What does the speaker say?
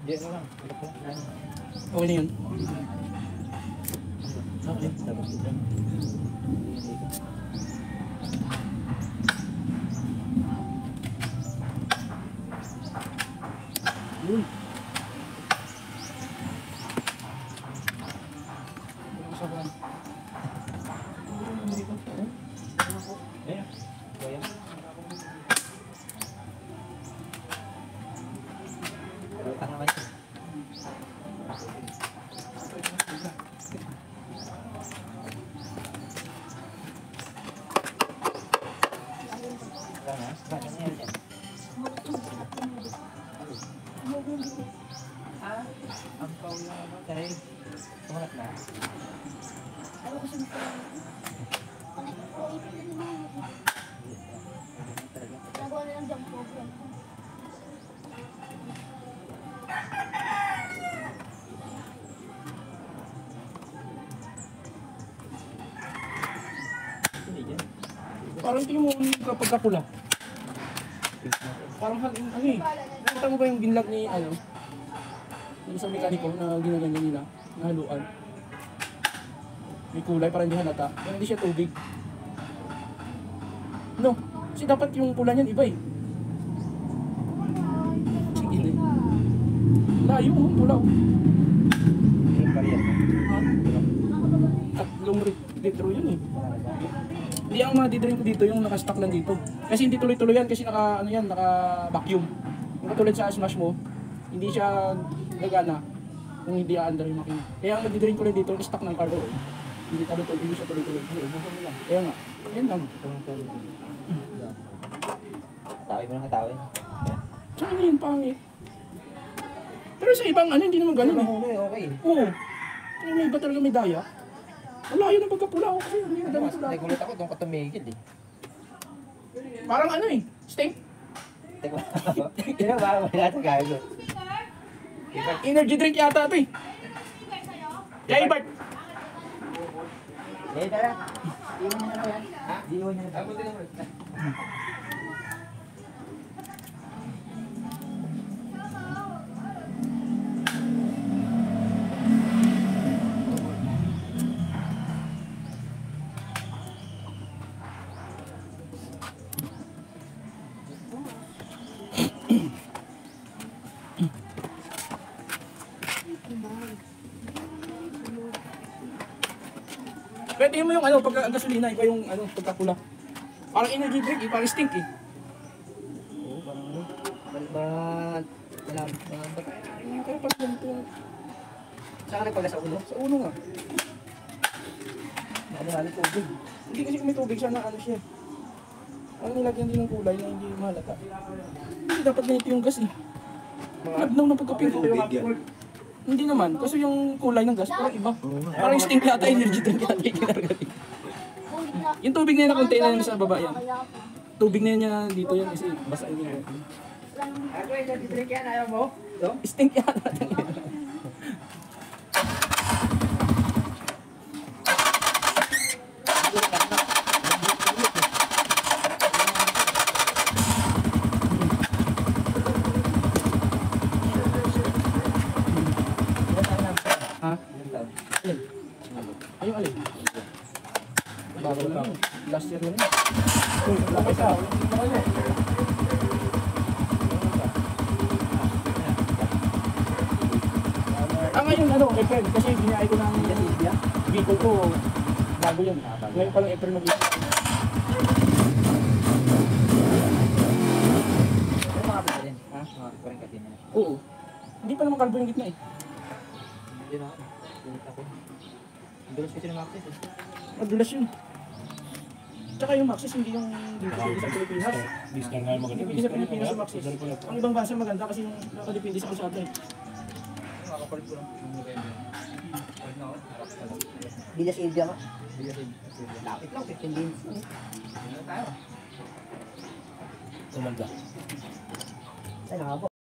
Diyan na lang. Okay na yun. Okay. Tapos ito. Yun. Ayan. Ayan. Lutang naman siya. Wala na? Bakit niya yan? Ang pao yung ano, taray. Tumanap na. Nagawa na lang jump program. Hindi yan. Parang tingin mo kapag kapula. Parang ano eh. Nakita mo ba yung binlag ni ano? Yung sa mekaniko na ginaganyan nila. Nahaluan. May kulay para hindi halata. Pero hindi siya tubig. No. Kasi dapat yung pula niyan iba eh. Sige na. Layo yung pula. Yung barrier. Ha? Tatlong litro yun eh. Hindi ang madidrink ko dito yung nakastock lang dito. Kasi hindi tuloy-tuloy yan kasi naka ano yan, naka vacuum. Yung katulad sa smash mo, hindi siya gagana kung hindi aandar yung makina. Kaya ang madidrink ko lang dito yung stock ng cargo. Hindi tuloy-tuloy, hindi siya tuloy-tuloy. Kaya nga, yan lang. Tawin mo lang katawin. Saan na yun pangit? Pero sa ibang ano, hindi naman ganun eh. Okay. Oo. Kaya may iba talaga may daya. Wala yun ang pagkapula ko kasi hindi na dami pula. Nagulat ako doon ka tumigil eh. Parang ano eh, steak. Teka, yun ang parang wala sa gago. Energy drink yata ito eh. Kaya Bart. Eh, tara. Iwan niya na ba yan? Ha? Iwan niya na ba? Pwede mo yung ano, pagka gasolina, iba yung ano, pagkapula. Parang energy drink eh, parang stink eh. Oo, parang ano. Wala. Kaya parang ganito. Saan ka nagpala sa ulo? Sa ulo nga. Nakalihalit tubig. Hindi kasi kung may tubig siya na ano siya. Ano nilagyan din ng kulay na hindi mahalata. Hindi dapat ganito yung gas eh. Labnaw ng pagkapinto. Hindi naman, kasi yung kulay ng gas parang iba. Parang stink yata, energy drink yata yung kinargaling. Yung tubig na yun na container na sa baba yan. Tubig na yun niya dito yan kasi basa yun yun. Ako yung nag-drink yan, ayaw mo? No? Stink yata. Ha? Alin? Ayun alin? Bago lang yun. Last year lang yun. Uy, lapay ka. Ngayon ano, April, kasi binayay ko ng Silvia. Biko ko, bago yun. Ngayon pa lang April mag-isip. Ano mga kapit din? Ha? Mga parang katina. Oo. Hindi pa naman kalbo yung gitna eh. Hindi na ako. Pinit ako. Ang dulas kasi ng access eh. Madulas yun. Tsaka yung Maxis, hindi yung dito sa Pilipinas. Discount nga maganda. Hindi sa Pilipinas yung Maxis. Ang ibang bansa maganda kasi yung nakadepende sa kalsada eh. Makakapalit ko lang. Villa Silvia nga. Lapit lang, 15 minutes. Ano tayo? Tumanda. Ay, nakabo.